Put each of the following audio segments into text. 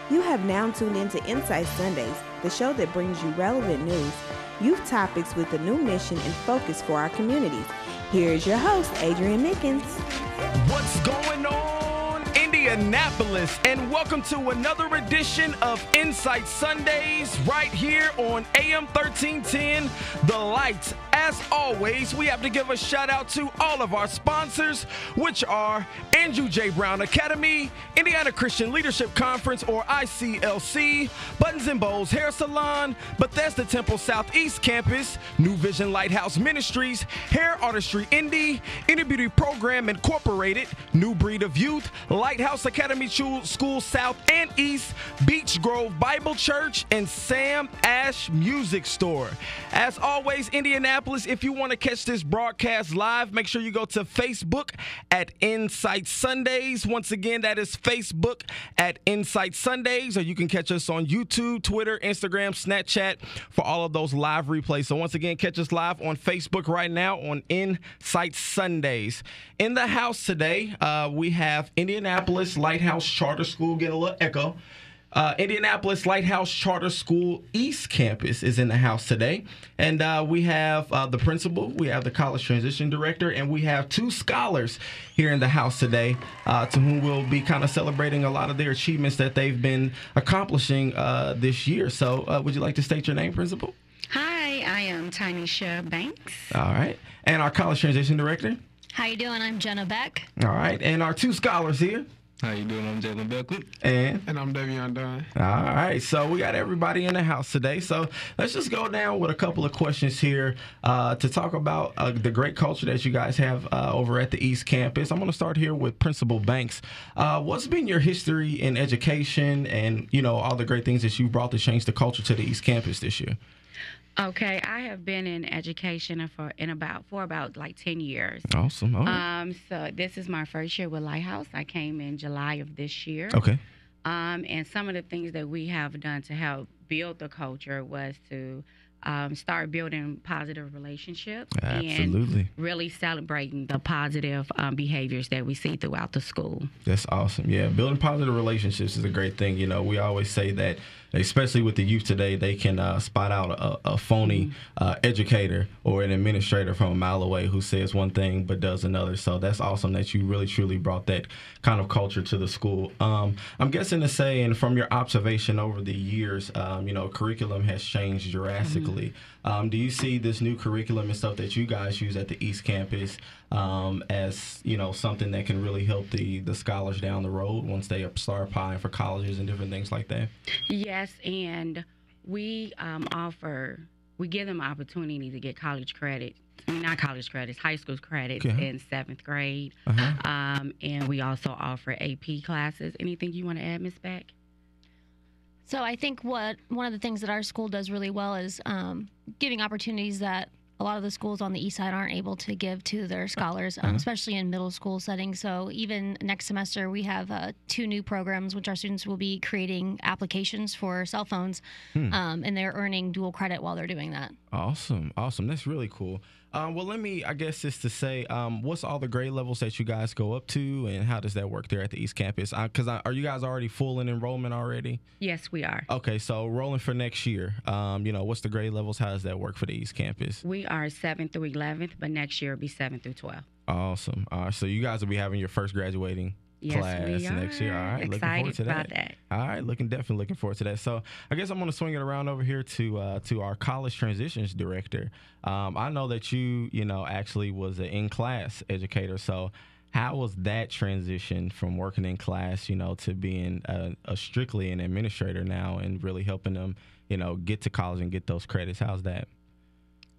You have now tuned into Insight Sundays, the show that brings you relevant news, youth topics with a new mission and focus for our communities. Here is your host, Adrian Mickens. What's going on, Indianapolis? And welcome to another edition of Insight Sundays right here on AM 1310, The Light. As always, we have to give a shout out to all of our sponsors, which are Andrew J. Brown Academy, Indiana Christian Leadership Conference, or ICLC, Buttons and Bows Hair Salon, Bethesda Temple Southeast Campus, New Vision Lighthouse Ministries, Hair Artistry Indy, Inner Beauty Program Incorporated, New Breed of Youth, Lighthouse Academy School South and East, Beach Grove Bible Church, and Sam Ash Music Store. As always, Indianapolis, if you want to catch this broadcast live, make sure you go to Facebook at Insight Sundays. Once again, that is Facebook at Insight Sundays, or you can catch us on YouTube, Twitter, Instagram, Snapchat for all of those live replays. So once again, catch us live on Facebook right now on Insight Sundays. In the house today, we have Indianapolis Lighthouse Charter School. Get a little echo. Indianapolis Lighthouse Charter School East Campus is in the house today. And we have the principal, we have the college transition director, and we have two scholars here in the house today to whom we'll be kind of celebrating a lot of their achievements that they've been accomplishing this year. So would you like to state your name, principal? Hi, I am Tanisha Banks. All right. And our college transition director? How you doing? I'm Jenna Beck. All right. And our two scholars here? How you doing? I'm Jalen Beckley. And I'm Davion Dunn. All right. So we got everybody in the house today. So let's just go down with a couple of questions here to talk about the great culture that you guys have over at the East Campus. I'm going to start here with Principal Banks. What's been your history in education and, you know, all the great things that you've brought to change the culture to the East Campus this year? Okay, I have been in education for about like 10 years. Awesome. All right. So this is my first year with Lighthouse. I came in July of this year. Okay. And some of the things that we have done to help build the culture was to start building positive relationships. Absolutely. And really celebrating the positive behaviors that we see throughout the school. That's awesome. Yeah, building positive relationships is a great thing. You know, we always say that, especially with the youth today, they can spot out a phony educator or an administrator from a mile away who says one thing but does another. So that's awesome that you really, truly brought that kind of culture to the school. I'm guessing to say, and from your observation over the years, you know, curriculum has changed drastically. Do you see this new curriculum and stuff that you guys use at the East Campus as, you know, something that can really help the scholars down the road once they start applying for colleges and different things like that? Yes, and we give them opportunity to get college credit. I mean, not college credits, high school credits in 7th grade. And we also offer AP classes. Anything you want to add, Ms. Beck? So I think one of the things that our school does really well is giving opportunities that a lot of the schools on the east side aren't able to give to their scholars, especially in middle school settings. So even next semester, we have 2 new programs, which our students will be creating applications for cell phones, and they're earning dual credit while they're doing that. Awesome. That's really cool. Well, I guess just to say, what's all the grade levels that you guys go up to, and how does that work there at the East Campus? Because are you guys already full in enrollment already? Yes, we are. Okay, so rolling for next year, you know, what's the grade levels? How does that work for the East Campus? We are 7th through 11th, but next year will be 7th through 12th. Awesome. So you guys will be having your first graduating class next year. All right, excited looking forward to about that. All right, definitely looking forward to that. So I guess I'm going to swing it around over here to our college transitions director. I know that you know, actually was an in-class educator. So how was that transition from working in class, you know, to being a strictly an administrator now and really helping them, you know, get to college and get those credits? How's that?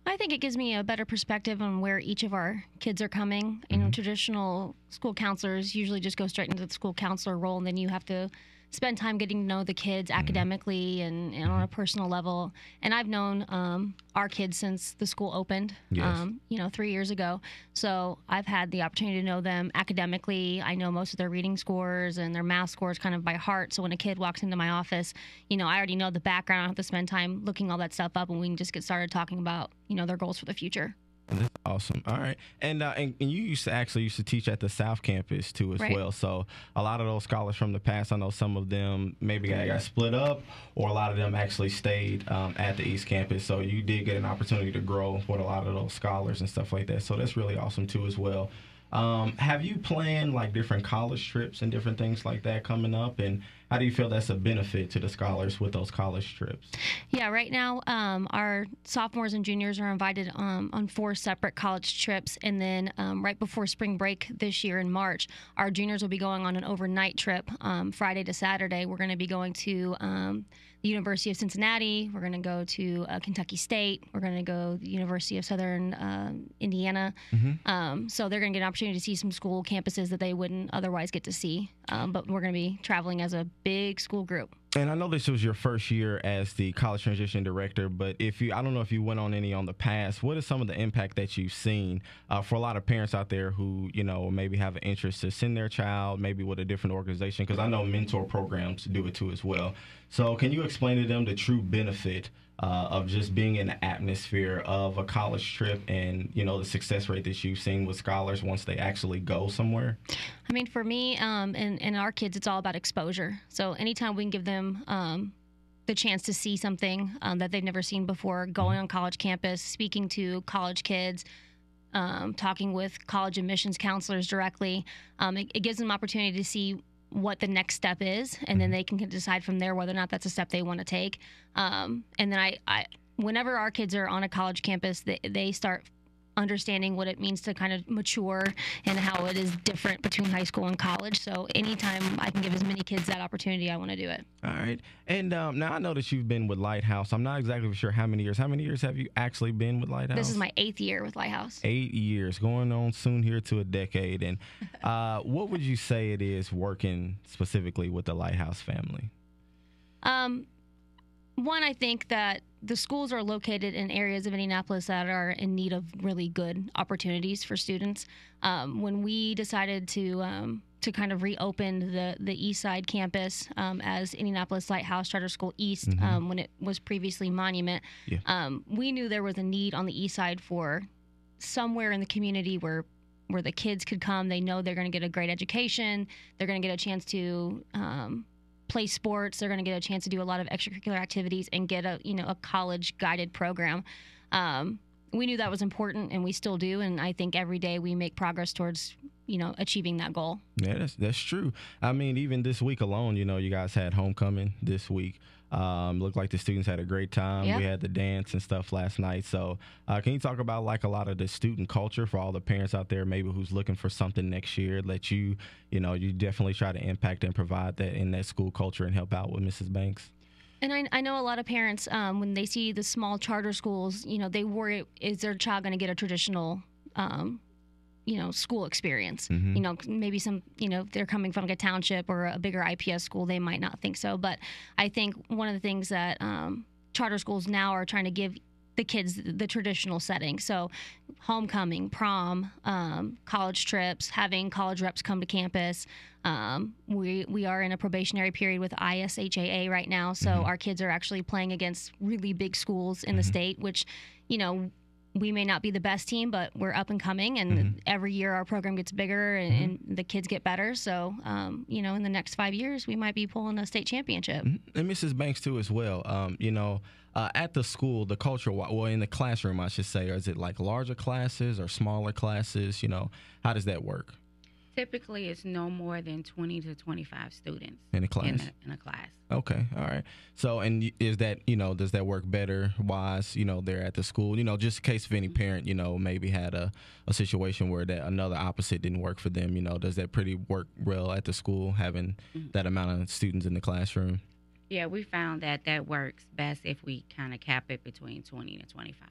I think it gives me a better perspective on where each of our kids are coming. You know, traditional school counselors usually just go straight into the school counselor role, and then you have to spend time getting to know the kids academically and on a personal level. And I've known our kids since the school opened, 3 years ago. So I've had the opportunity to know them academically. I know most of their reading scores and their math scores kind of by heart. So when a kid walks into my office, you know, I already know the background. I don't have to spend time looking all that stuff up, and we can just get started talking about, you know, their goals for the future. That's awesome. All right, and you used to teach at the South Campus too as Right. well. So a lot of those scholars from the past, I know some of them maybe got split up, or a lot of them actually stayed at the East Campus. So you did get an opportunity to grow with a lot of those scholars and stuff like that. So that's really awesome too as well. Have you planned like different college trips and different things like that coming up? And how do you feel that's a benefit to the scholars with those college trips? Yeah, right now our sophomores and juniors are invited on 4 separate college trips. And then right before spring break this year in March, our juniors will be going on an overnight trip Friday to Saturday. We're going to be going to the University of Cincinnati. We're going to go to Kentucky State. We're going to go to the University of Southern Indiana. So they're going to get an opportunity to see some school campuses that they wouldn't otherwise get to see. But we're going to be traveling as a big school group. And I know this was your first year as the college transition director, but I don't know if you went on any on the past. What is some of the impact that you've seen for a lot of parents out there who, maybe have an interest to send their child maybe with a different organization? Because I know mentor programs do it too as well. So can you explain to them the true benefit of just being in the atmosphere of a college trip and, the success rate that you've seen with scholars once they actually go somewhere? I mean, for me and our kids, it's all about exposure. So anytime we can give them the chance to see something that they've never seen before, going on college campus, speaking to college kids, talking with college admissions counselors directly, it gives them opportunity to see what the next step is, and then they can decide from there whether or not that's a step they want to take. And then I whenever our kids are on a college campus, they start understanding what it means to kind of mature and how it is different between high school and college. So anytime I can give as many kids that opportunity, I want to do it. All right. And now I know that you've been with Lighthouse. I'm not exactly sure how many years. How many years have you actually been with Lighthouse? This is my 8th year with Lighthouse. 8 years, going on soon here to a decade. And what would you say it is working specifically with the Lighthouse family? One, I think that the schools are located in areas of Indianapolis that are in need of really good opportunities for students. When we decided to kind of reopen the East Side campus as Indianapolis Lighthouse Charter School East, when it was previously Monument, we knew there was a need on the East Side for somewhere in the community where the kids could come. They know they're going to get a great education. They're going to get a chance to play sports. They're going to get a chance to do a lot of extracurricular activities and get a college guided program. We knew that was important, and we still do. And I think every day we make progress towards achieving that goal. Yeah, that's true. I mean, even this week alone, you guys had homecoming this week. Looked like the students had a great time. Yep. We had the dance and stuff last night. So can you talk about like a lot of the student culture for all the parents out there maybe who's looking for something next year that you definitely try to impact and provide that in that school culture and help out with Mrs. Banks? And I know a lot of parents, when they see the small charter schools, they worry, is their child going to get a traditional school experience? Maybe some, if they're coming from like a township or a bigger IPS school, they might not think so. But I think one of the things that charter schools now are trying to give the kids the traditional setting. So homecoming, prom, college trips, having college reps come to campus. We are in a probationary period with ISHAA right now. So our kids are actually playing against really big schools in the state, which, we may not be the best team, but we're up and coming, and every year our program gets bigger and the kids get better. So, in the next 5 years, we might be pulling a state championship. And Mrs. Banks, too, as well. At the school, the culture, in the classroom, I should say, or is it like larger classes or smaller classes? How does that work? Typically, it's no more than 20 to 25 students in a class. In a class. Okay, all right. So, and is that, does that work better wise, there at the school? Just in case if any parent, maybe had a situation where that another opposite didn't work for them, does that pretty work well at the school, having that amount of students in the classroom? Yeah, we found that works best if we kind of cap it between 20 to 25.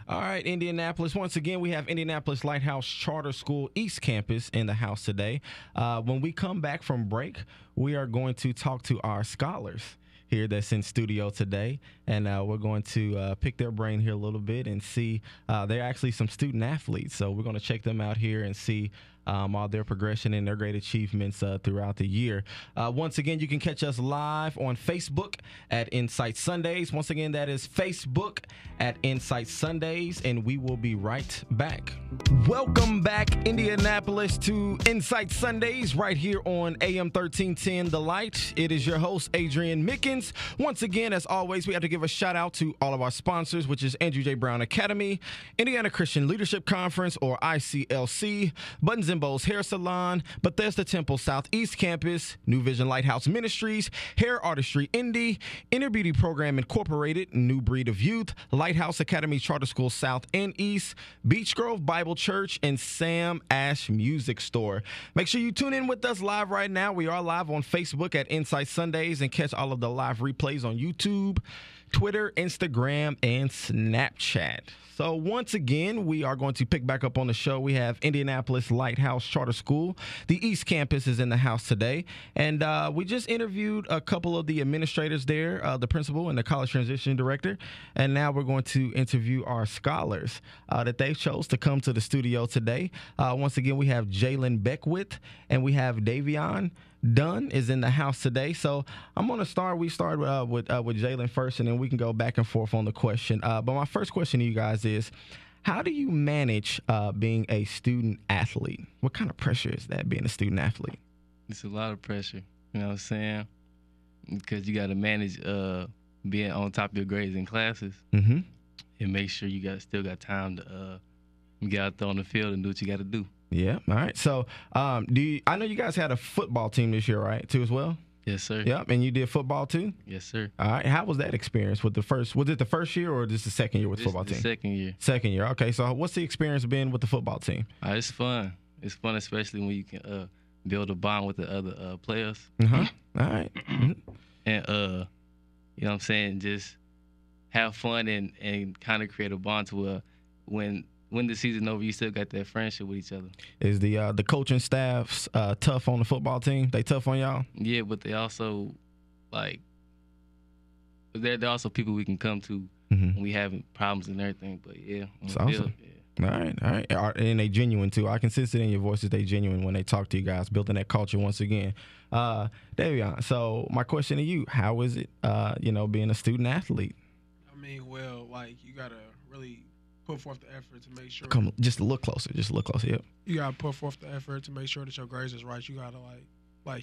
All right, Indianapolis. Once again, we have Indianapolis Lighthouse Charter School East Campus in the house today. When we come back from break, we are going to talk to our scholars here that's in studio today, and we're going to pick their brain here a little bit and see they're actually some student athletes. So we're going to check them out here and see all their progression and their great achievements throughout the year. Once again, you can catch us live on Facebook at Insight Sundays. Once again, that is Facebook at Insight Sundays, and we will be right back. Welcome back, Indianapolis, to Insight Sundays right here on AM 1310 The Light. It is your host, Adrian Mickens. Once again, as always, we have to give a shout out to all of our sponsors, which is Andrew J. Brown Academy, Indiana Christian Leadership Conference, or ICLC, Buttons and Bows Hair Salon, Bethesda Temple Southeast Campus, New Vision Lighthouse Ministries, Hair Artistry Indy, Inner Beauty Program Incorporated, New Breed of Youth, Lighthouse Academy Charter School South and East, Beach Grove Bible Church, and Sam Ash Music Store. Make sure you tune in with us live right now. We are live on Facebook at Insight Sundays, and catch all of the live replays on YouTube, Twitter, Instagram, and Snapchat. So once again, we are going to pick back up on the show. We have Indianapolis Lighthouse Charter School. The East Campus is in the house today. And we just interviewed a couple of the administrators there, the principal and the college transition director. And now we're going to interview our scholars that they chose to come to the studio today. Once again, we have Jalen Beckwith and we have Davion Dunn is in the house today. So I'm going to start. We start with Jalen first, and then we can go back and forth on the question. But my first question to you guys is, how do you manage being a student athlete? What kind of pressure is that, being a student athlete? It's a lot of pressure, you know what I'm saying? Because you got to manage being on top of your grades in classes and make sure you still got time to get out there on the field and do what you got to do. Yeah. All right. So, I know you guys had a football team this year, right? Too, as well. Yes, sir. Yep. And you did football too. Yes, sir. All right. How was that experience with the first? Was it the first year or just the second year with the football team? Second year. Second year. Okay. So, what's the experience been with the football team? It's fun. It's fun, especially when you can build a bond with the other players. All right. And you know what I'm saying, just have fun and kind of create a bond to where when the season over, you still got that friendship with each other. Is the coaching staffs tough on the football team? They tough on y'all? Yeah, but they also they're also people we can come to when we having problems and everything. But yeah, it's awesome. Yeah. All right. And they genuine too. I can sense it in your voices. They genuine when they talk to you guys, building that culture once again. Davion, so my question to you: how is it, being a student athlete? I mean, well, you gotta really put forth the effort to make sure. Come, just a little closer. Yep. You gotta put forth the effort to make sure that your grades is right. You gotta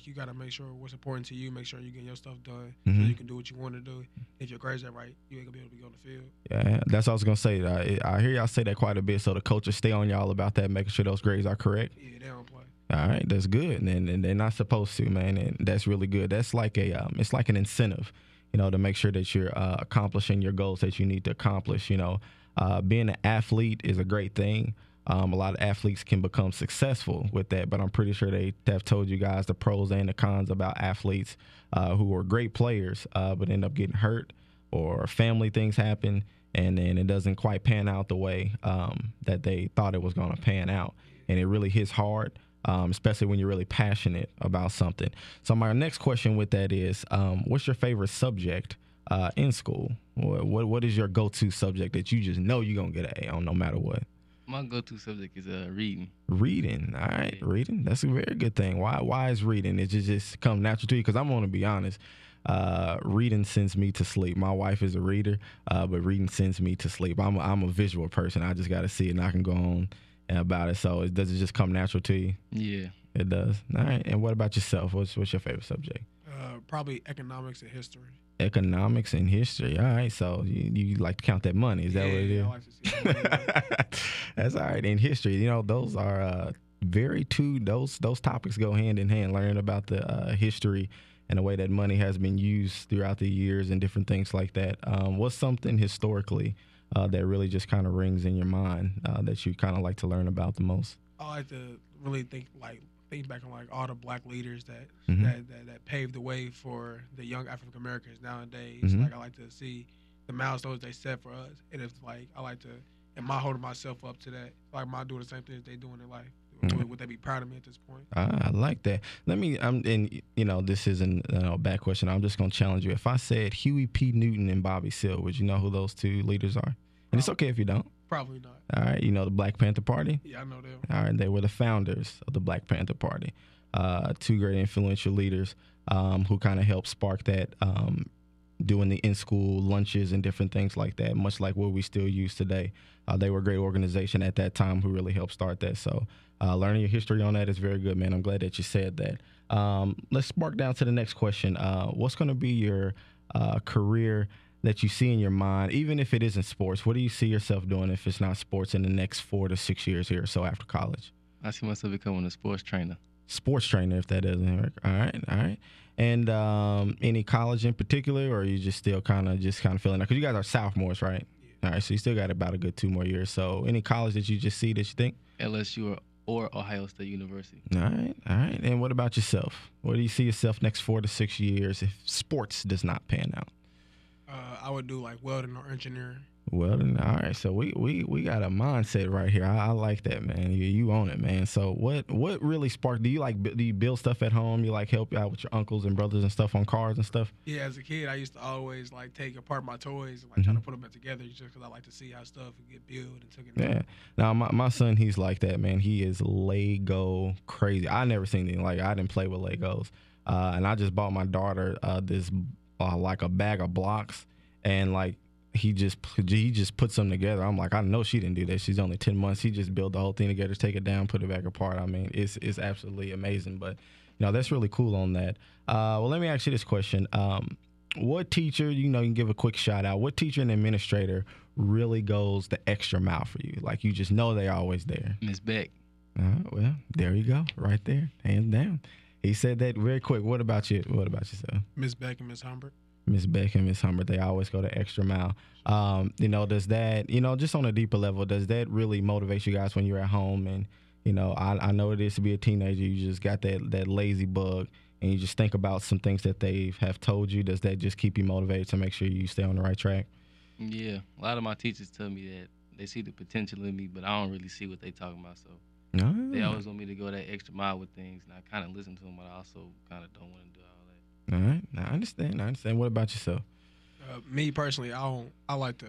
you gotta make sure what's important to you. Make sure you get your stuff done so you can do what you want to do. If your grades are right, you ain't gonna be able to be on the field. Yeah, that's what I was gonna say. I hear y'all say that quite a bit. So the coaches stay on y'all about that, making sure those grades are correct. Yeah, they don't play. All right, that's good. And they're not supposed to, man. And that's really good. That's like it's like an incentive, to make sure that you're accomplishing your goals that you need to accomplish. Being an athlete is a great thing. A lot of athletes can become successful with that, but I'm pretty sure they have told you guys the pros and the cons about athletes who are great players but end up getting hurt, or family things happen, and then it doesn't quite pan out the way that they thought it was going to pan out. And it really hits hard, especially when you're really passionate about something. So my next question with that is, what's your favorite subject in school? What is your go-to subject that you just know you're going to get an A on no matter what? My go-to subject is reading. Reading. All right, yeah. Reading. That's a very good thing. Why is reading? It just come natural to you? Because I'm going to be honest, reading sends me to sleep. My wife is a reader, but reading sends me to sleep. I'm a visual person. I just got to see it, and I can go on about it. So does it just come natural to you? Yeah. It does. All right. And what about yourself? What's your favorite subject? Probably economics and history. Economics and history. All right. So you like to count that money. Is that what it is? I like to see money. That's all right. In history, those are those topics go hand in hand. Learning about the history and the way that money has been used throughout the years and different things like that. What's something historically that really just kind of rings in your mind that you kind of like to learn about the most? I like to really think back on all the black leaders that paved the way for the young African Americans nowadays. I like to see the milestones they set for us, and if I like to, am I holding myself up to that? Am I doing the same things they do in their life? Would they be proud of me at this point? I like that. This isn't a bad question. I'm just gonna challenge you. If I said Huey P. Newton and Bobby Seale, would you know who those two leaders are? And it's okay if you don't. Probably not. All right, you know the Black Panther Party? Yeah, I know them. All right, they were the founders of the Black Panther Party. Two great influential leaders who kind of helped spark that, doing the in-school lunches and different things like that, much like what we still use today. They were a great organization at that time who really helped start that. So learning your history on that is very good, man. I'm glad that you said that. Let's spark down to the next question. What's going to be your career that you see in your mind, even if it isn't sports? What do you see yourself doing if it's not sports in the next 4 to 6 years here or so after college? I see myself becoming a sports trainer. Sports trainer, if that doesn't work. All right. And any college in particular, or are you just still kind of feeling that? Because you guys are sophomores, right? Yeah. All right, so you still got about a good 2 more years. So any college that you just see that you think? LSU or Ohio State University. All right. And what about yourself? Where do you see yourself next 4 to 6 years if sports does not pan out? I would do like welding or engineering. Welding. All right. So we got a mindset right here. I like that, man. You own it, man. So what really sparked? Do you build stuff at home? You like help out with your uncles and brothers and stuff on cars and stuff? Yeah, as a kid, I used to always like take apart my toys and like try to put them back together just because I like to see how stuff would get built and took it. Yeah. Now my son, he's like that, man. He is Lego crazy. I never seen anything like. I didn't play with Legos, and I just bought my daughter this like a bag of blocks. And like he just puts them together. I'm like, I know she didn't do that. She's only 10 months. He just built the whole thing together, take it down, put it back apart. I mean, it's absolutely amazing. But that's really cool on that. Well, let me ask you this question: what teacher, you can give a quick shout out? What teacher and administrator really goes the extra mile for you? Like you just know they're always there. Miss Beck. Well, there you go, right there, hands down. He said that very quick. What about you? What about yourself? Miss Beck and Miss Humbert. Miss Beck and Miss Humbert, they always go the extra mile. Does that, just on a deeper level, does that really motivate you guys when you're at home? And, I know it is to be a teenager. You just got that lazy bug and you just think about some things that they have told you. Does that just keep you motivated to make sure you stay on the right track? Yeah. A lot of my teachers tell me that they see the potential in me, but I don't really see what they talking about. So they always want me to go that extra mile with things. And I kind of listen to them, but I also kind of don't want to do all that. All right. I understand. What about yourself? Me personally, I like to,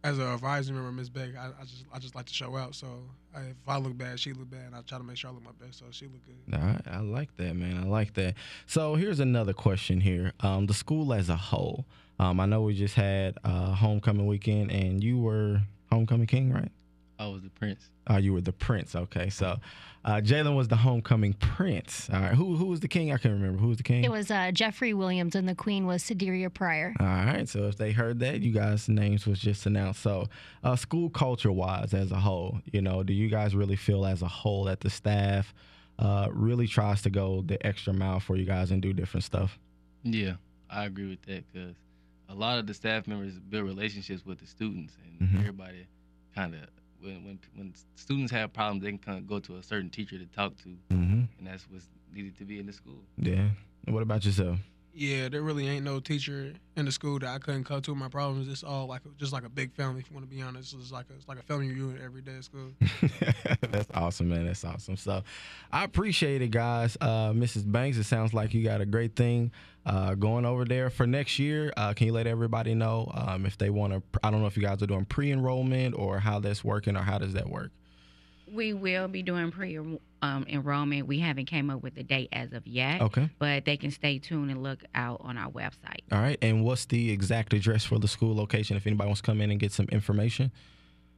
as an advisor member, Miss Beck, I just like to show out. So if I look bad, she look bad, and I try to make sure I look my best, so she look good. All right. I like that, man. I like that. So here's another question here. The school as a whole. I know we just had homecoming weekend, and you were homecoming king, right? I was the prince. You were the prince. Okay, so Jalen was the homecoming prince. All right, who was the king? I can't remember. Who was the king? It was Jeffrey Williams, and the queen was Sideria Pryor. All right, so if they heard that, you guys' names was just announced. So school culture-wise as a whole, do you guys really feel as a whole that the staff really tries to go the extra mile for you guys and do different stuff? Yeah, I agree with that because a lot of the staff members build relationships with the students, and everybody kind of, when students have problems, they can go to a certain teacher to talk to, and that's what's needed to be in the school. Yeah. And what about yourself? Yeah, there really ain't no teacher in the school that I couldn't come to with my problems. It's all just like a big family, if you want to be honest. It's like a family reunion every day at school. That's awesome, man. That's awesome. So I appreciate it, guys. Mrs. Banks, it sounds like you got a great thing going over there for next year. Can you let everybody know if they want to? I don't know if you guys are doing pre-enrollment or how that's working, or how does that work? We will be doing pre-enrollment. We haven't came up with a date as of yet. Okay. But they can stay tuned and look out on our website. All right. And what's the exact address for the school location if anybody wants to come in and get some information?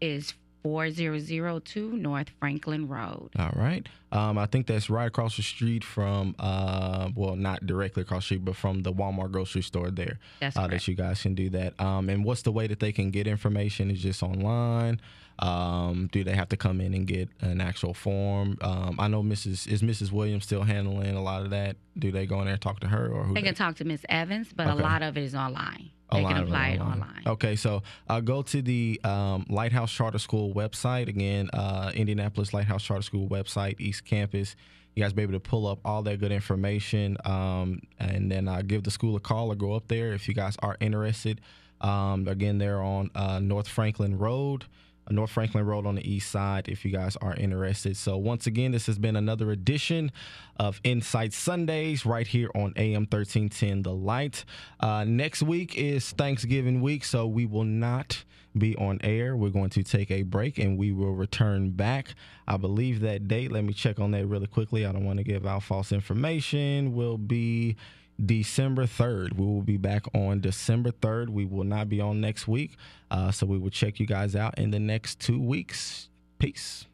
Is 4002 North Franklin Road. All right. I think that's right across the street from, not directly across the street, but from the Walmart grocery store there. That's correct. That you guys can do that. And what's the way that they can get information? Is just online? Do they have to come in and get an actual form? I know Mrs. Williams still handling a lot of that. Do they go in there and talk to her, or who? They can talk to Miss Evans, but Okay. A lot of it is online. They can apply it online. Okay, so go to the Lighthouse Charter School website. Again, Indianapolis Lighthouse Charter School website, East Campus. You guys be able to pull up all that good information, and then give the school a call or go up there if you guys are interested. Again, they're on North Franklin Road. North Franklin Road on the east side if you guys are interested. So once again, this has been another edition of Insight Sundays right here on AM 1310 The Light. Next week is Thanksgiving week, so we will not be on air. We're going to take a break and we will return back. I believe that date, let me check on that really quickly. I don't want to give out false information, will be December 3rd. We will be back on December 3rd. We will not be on next week. So we will check you guys out in the next 2 weeks. Peace.